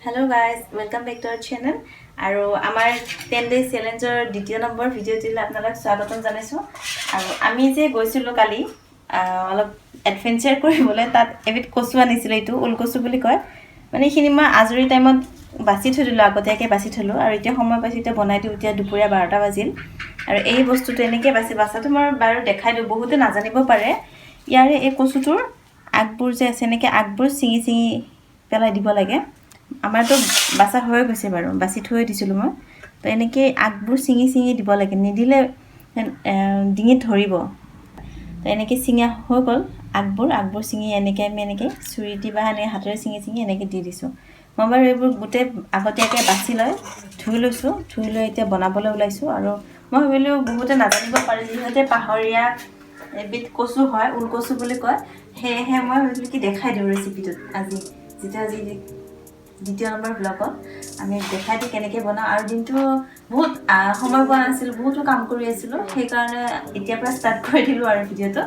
Hello guys, welcome back to our channel. আৰু আমাৰ 10 days challengeৰ দ্বিতীয় নম্বৰ ভিডিঅ'টিলৈ আপোনালোক স্বাগতম জনাইছো। আৰু আমি যে গৈছিলো কালি অলপ এডভেঞ্চাৰ কৰিবলৈ তাত এবিধ কচু আনিছিল, এইটো ওলকচু বুলি কয়। মানে এইখিনি মই আজৰি টাইমত বাছি থৈ দিলোঁ, আগতীয়াকৈ বাছি থলোঁ আৰু এতিয়া সময় পাইছোঁ, এতিয়া বনাই দিওঁ। এতিয়া দুপৰীয়া 12টা বাজিল আৰু এই বস্তুটো এনেকৈ বাছাটো মই বাৰু দেখাই দিওঁ, বহুতে নাজানিব পাৰে। ইয়াৰে এই কচুটোৰ আগবোৰ যে আছে, এনেকৈ আগবোৰ ছিঙি পেলাই দিব লাগে। আমাৰতো বাছা হৈ গৈছে বাৰু, বাছি থৈ দিছিলোঁ মই। তো এনেকৈ আগবোৰ ছিঙি দিব লাগে, নিদিলে ডিঙিত ধৰিব। তো এনেকৈ ছিঙা হৈ গ'ল আগবোৰ ছিঙি এনেকৈ আমি চুৰি দি বা এনেকৈ হাতেৰে ছিঙি এনেকৈ দি দিছোঁ। মই বাৰু এইবোৰ গোটেই আগতীয়াকৈ বাছি ধুই লৈছোঁ, ধুই লৈ এতিয়া বনাবলৈ ওলাইছোঁ। আৰু মই ভাবিলোঁ বহুতে নাজানিব পাৰে, যিহেতু পাহাৰীয়া এবিধ কচু হয়, ওলকচু বুলি কয়। সেয়েহে মই ভাবিলোঁ কি দেখাই দিওঁ ৰেচিপিটোত আজি দ্বিতীয় নম্বৰ ব্লগত আমি দেখাই দিওঁ কেনেকৈ বনাওঁ। আৰু দিনটো বহুত সময় পোৱা নাছিলোঁ, বহুতো কাম কৰি আছিলোঁ, সেইকাৰণে এতিয়াৰ পৰা ষ্টাৰ্ট কৰি দিলোঁ আৰু ভিডিঅ'টো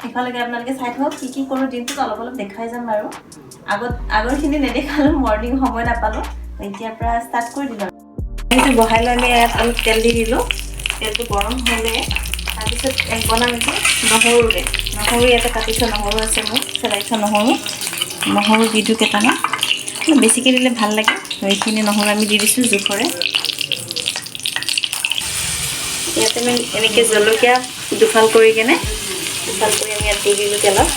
শেষলৈকে আপোনালোকে চাই থাকক। কি কৰোঁ দিনটোত অলপ দেখাই যাম আৰু আগৰখিনি নেদেখালোঁ, মৰ্ণিং সময় নাপালোঁ, এতিয়াৰ পৰা ষ্টাৰ্ট কৰি দিলোঁ। সেইটো বহাই লৈ আমি ইয়াত অলপ তেল দি দিলোঁ। তেলটো গৰম হ'লে তাৰপিছত বনাম নহৰু ইয়াতে কাটি থোৱা নহৰু আছে, মোৰ চেলাই থোৱা নহৰু দি দিওঁ কেইটামান। বেছিকৈ দিলে ভাল লাগে, এইখিনি নহৰু আমি দি দিছোঁ জোখৰে। ইয়াতে আমি এনেকৈ জলকীয়া দুফাল কৰি আমি ইয়াত দি দিলোঁ তেলত।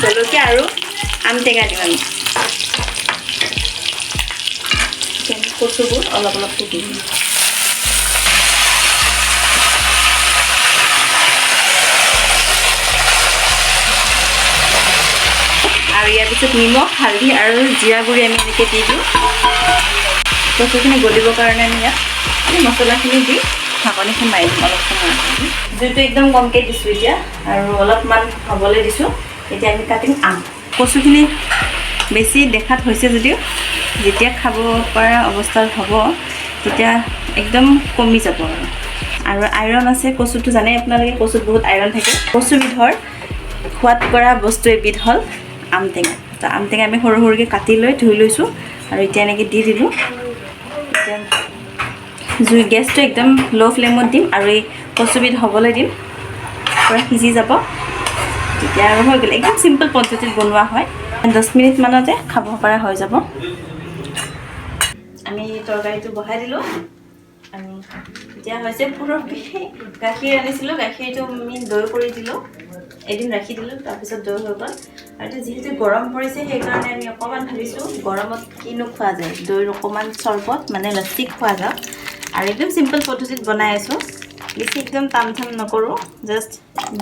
জলকীয়া আৰু আম টেঙা দিওঁ আমি। কচুবোৰ অলপ দি দিওঁ। আৰু ইয়াৰ পিছত নিমখ, হালধি আৰু জিৰা গুড়ি আমি এনেকৈ দি দিওঁ। কচুখিনি গলিবৰ কাৰণে আমি ইয়াত মছলাখিনি দি ঢাকনিখন মাৰি দিম অলপ সময়। জুইটো একদম কমকৈ দিছোঁ এতিয়া, আৰু অলপমান হ'বলৈ দিছোঁ। এতিয়া আমি কাটিম আম। কচুখিনি বেছি দেখাত হৈছে যদিও যেতিয়া খাব পৰা অৱস্থাত হ'ব তেতিয়া একদম কমি যাব। আৰু আইৰণ আছে কচুটো, জানে আপোনালোকে কচুত বহুত আইৰণ থাকে। কচুবিধৰ সোৱাদ কৰা বস্তু এবিধ হ'ল আম টেঙা। তো আম টেঙা আমি সৰুকৈ কাটি লৈ ধুই লৈছোঁ আৰু এতিয়া এনেকৈ দি দিলোঁ। এতিয়া গেছটো একদম ল' ফ্লেমত দিম আৰু এই কচুবিধ হ'বলৈ দিম, পূৰা সিজি যাব। তেতিয়া আৰু হৈ গ'ল, একদম চিম্পল পদ্ধতিত বনোৱা হয়, 10 মিনিটমানতে খাব পৰা হৈ যাব। আমি তৰকাৰীটো বহাই দিলোঁ আৰু এতিয়া হৈছে পুৰবি। গাখীৰ আনিছিলোঁ, গাখীৰটো আমি দৈ কৰি দিলোঁ, এদিন ৰাখি দিলোঁ, তাৰপিছত দৈ হৈ গ'ল। আৰু এতিয়া যিহেতু গৰম পৰিছে সেইকাৰণে আমি অকণমান ভাবিছোঁ গৰমত কিনো খোৱা যায়, দৈৰ অকণমান চৰ্বত মানে lassi খোৱা যাওক। আৰু একদম চিম্পল পদ্ধতিত বনাই আছোঁ, বেছি একদম টান নকৰোঁ। জাষ্ট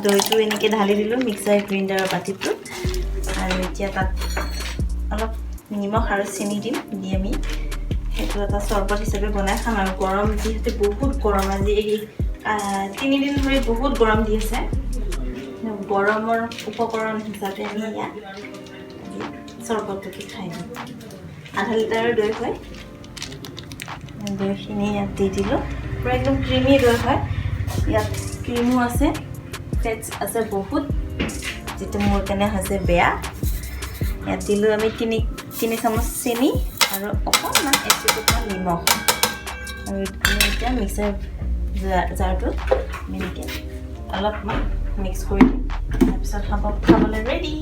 দৈটো এনেকৈ ঢালি দিলোঁ মিক্সাৰ গ্ৰাইণ্ডাৰৰ বাতিটোত। আৰু এতিয়া তাত অলপ নিমখ আৰু চেনি দিম, দি আমি সেইটো এটা চৰ্বত হিচাপে বনাই খাম। আৰু গৰম যিহেতু বহুত গৰম, আজি এই 3 দিন ধৰি বহুত গৰম দি আছে। গৰমৰ উপকৰণ হিচাপে আমি ইয়াত চৰ্বতটোকে খাই দিওঁ। আধা লিটাৰৰ দৈ হয়, দৈখিনি ইয়াত দি দিলোঁ। পূৰা একদম ক্ৰিমি দৈ হয়, ইয়াত ক্ৰীমো আছে, ফেটছ আছে বহুত, যিটো মোৰ কাৰণে হৈছে বেয়া। ইয়াত দিলোঁ আমি 3 চামুচ চেনি আৰু অকণমান এচিকুটমান নিমখ। আৰু এতিয়া মিক্সাৰ জাৰটোত এনেকৈ অলপমান মিক্স কৰি দিম। তাৰপিছত খাবলৈ ৰেডি,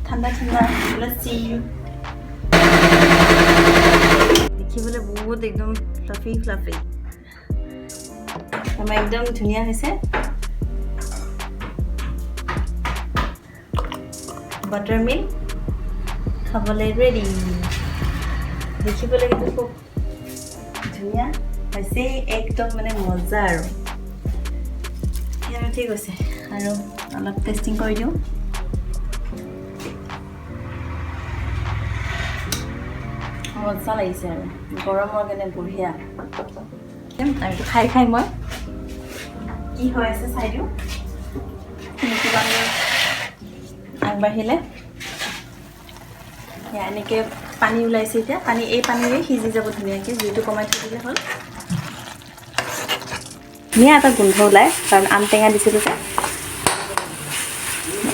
ঠাণ্ডা লাচ্ছি। দেখিবলৈ বহুত একদম ফ্লাফি আমাৰ একদম ধুনীয়া হৈছে। বাটাৰ মিল্ক খাবলৈ ৰেডি। দেখিবলৈ কিন্তু খুব ধুনীয়া হৈছে, একদম মানে মজা। আৰু ঠিক আছে, আৰু অলপ টেষ্টিং কৰি দিওঁ। মজা লাগিছে আৰু গৰমৰ কাৰণে বঢ়িয়া। আৰু এইটো খাই মই কি হৈ আছে চাই দিওঁ। আগবাঢ়িলে এনেকৈ পানী ওলাইছে, এতিয়া এই পানীৰে সিজি যাব ধুনীয়াকৈ। জুইটো কমাই থৈ দিলে হ'ল। ধুনীয়া এটা গোন্ধ ওলায়, কাৰণ আম টেঙা দিছিলোঁ যে।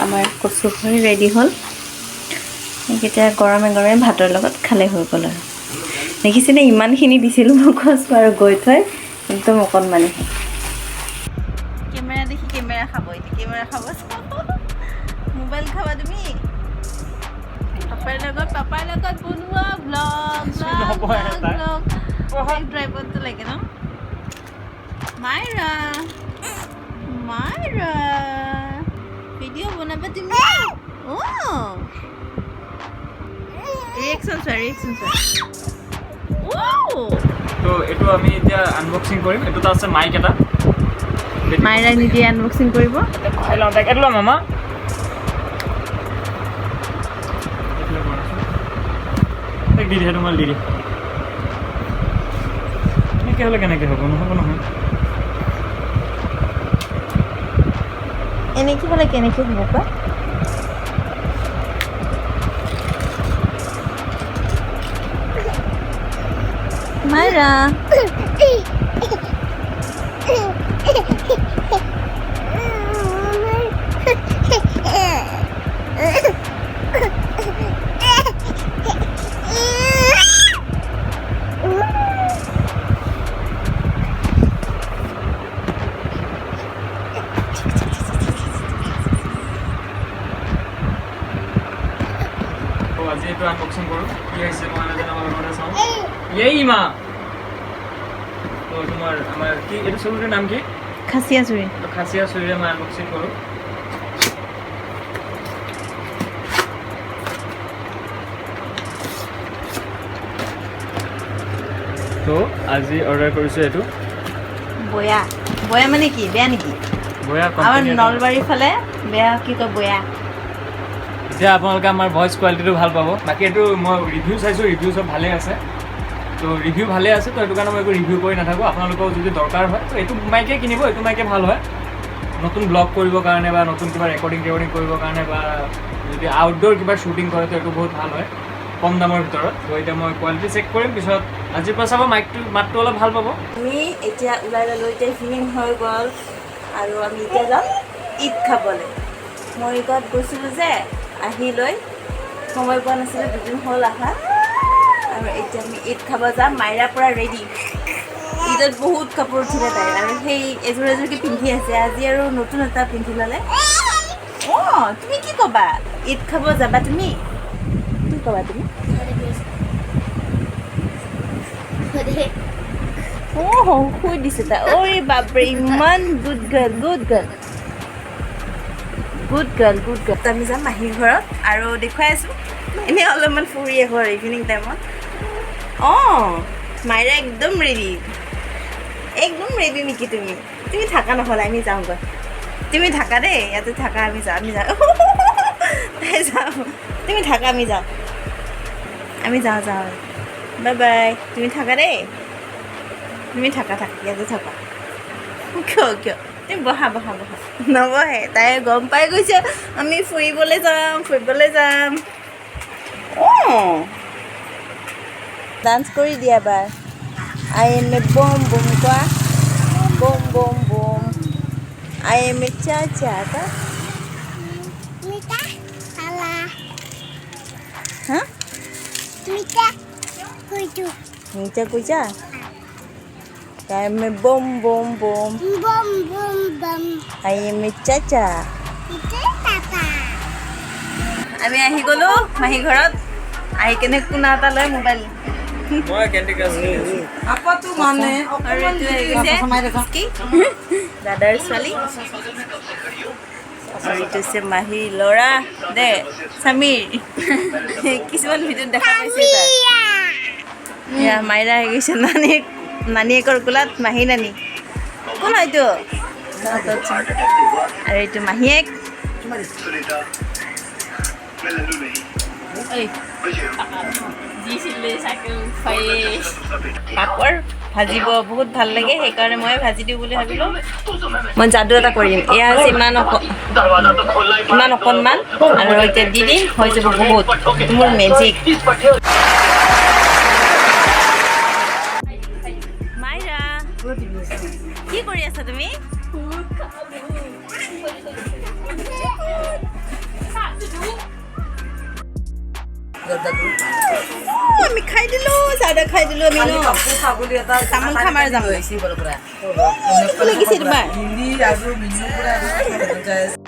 আমাৰ কচু ৰেডি হ'ল। এইকেইটা গৰমে গৰমে ভাতৰ লগত খালে হৈ গ'ল আৰু দেখিছেনে ইমানখিনি দিছিলোঁ মই কৈছোঁ আৰু গৈ থৈ একদম অকণমানি কেমেৰা দেখি কেমেৰা খাব এতিয়া কেমেৰা খাব মোবাইল খাবা তুমি পাপাৰ লগত বনোৱা ব্লগ ড্ৰাইভতো লাগে ন মাইৰা ভিডিঅ' বনাবা তুমি ৰিয়েকশ্যন চোৱা তো এইটো আমি এতিয়া আনবক্সিং কৰিম এইটো আছে মাইক এটা মাইৰাই নিজে আনবক্সিং কৰিব খাই লওঁ তাক এইটো মামা দি দিয়ে তোমাৰ দি দিয়ে এনেকৈ হ'লে কেনেকৈ হ'ব নহ'ব নহয় এনেকৈ হ'লে কেনেকৈ হ'ব কোৱা মাইৰা আজি এইটো আনবক্সিং কৰোঁ কি হৈছে মই নাজানো লগতে চাওঁ এই মা তো তোমাৰ আমাৰ কি এইটো চুৰিৰ নাম কি খাচীয়া চুৰি খাচীয়া চুৰিৰে মই আনবক্সিং কৰোঁ তো আজি অৰ্ডাৰ কৰিছোঁ এইটো বয়া মানে কি বেয়া নেকি বয়া আমাৰ নলবাৰীৰ ফালে বেয়া কি কয় বয়া এতিয়া আপোনালোকে আমাৰ ভইচ কোৱালিটিটো ভাল পাব বাকী এইটো মই ৰিভিউ চাইছোঁ ৰিভিউ চব ভালে আছে তো ৰিভিউ ভালে আছে তো সেইটো কাৰণে মই একো ৰিভিউ কৰি নাথাকোঁ আপোনালোকৰ যদি দৰকাৰ হয় তো এইটো মাইকে কিনিব এইটো মাইকে ভাল হয় নতুন ব্লগ কৰিবৰ কাৰণে বা নতুন কিবা ৰেকৰ্ডিং কৰিবৰ কাৰণে বা যদি আউটডোৰ কিবা শ্বুটিং কৰে তো এইটো বহুত ভাল হয় কম দামৰ ভিতৰত তো এতিয়া মই কোৱালিটি চেক কৰিম পিছত আজিৰ পৰা চাব মাতটো অলপ ভাল পাব আমি এতিয়া ওলাই ল'লোঁ এতিয়া ইভিনিং হৈ গ'ল আৰু আমি এতিয়া যাম ঈদ খাবলৈ মৰিগাঁৱত গৈছিলোঁ যে আহি লৈ সময় পোৱা নাছিলে দুদিন হ'ল আহা আৰু এতিয়া আমি ঈদ খাব যাম মাইৰাৰ পৰা ৰেডি ঈদত বহুত কাপোৰ উঠিলে তাইৰ আৰু সেই এযোৰকে পিন্ধি আছে আজি আৰু নতুন এটা পিন্ধি ল'লে অঁ তুমি কি ক'বা ঈদ খাব যাবা তুমি কি ক'বা তুমি শুই দিছে তাই ঐ বাপৰে ইমান গুড গাৰ্ল আমি যাম মাহীৰ ঘৰত আৰু দেখুৱাই আছোঁ এনেই অলপমান ফুৰি আহোঁ আৰু ইভিনিং টাইমত অঁ মাইৰা একদম ৰেডি নেকি তুমি থাকা নহ'লে আমি যাওঁগৈ তুমি থাকা দেই ইয়াতে থাকা আমি যাওঁ তাই যাওঁ তুমি থাকা আমি যাওঁ বাই বাই তুমি থাকা দেই তুমি থাকা ইয়াতে থাকা কিয় তুমি বহা নবহে তাই গম পাই গৈছে আমি ফুৰিবলৈ যাম অঁ ডান্স কৰি দিয়া বাৰ আই এম এ বম কোৱা বম আই এম এ চা কা হা মিঠা কৈছা I am a bom. I am a cha. আমি আহি গ'লো মাহী ঘৰত আহি কেনে কোনা এটা লৈ মোবাইল মই কেন্ডি ক্ৰাছ আপতো মানে আৰু এইটো কি দাদাৰ ছোৱালী আৰু এইটো হৈছে মাহীৰ ল'ৰা দে সমীৰ কিছুমান ভিডিঅ'ত দেখা পাইছে তাৰ এয়া মাইৰা আহি গৈছে নানীয়েকৰ কোলাত মাহী নানী কোন হয়তো আৰু এইটো মাহীয়েক পাপৰ ভাজিব বহুত ভাল লাগে সেইকাৰণে মই ভাজি দিওঁ বুলি ভাবিলোঁ মই যাদু এটা কৰিম এয়া হৈছে ইমান অকণমান আৰু এতিয়া দি দিম হৈ যাব বহুত মোৰ মেজিক মাইৰা কি কৰি আছা তুমি আমি খাই দিলো চাউডা খাই দিলো আমি ন ছাগলী এটা তামোল খাম আৰু যাম লৈছি পৰা লাগিছে তোমাৰ হিন্দী আৰু মিনু পৰা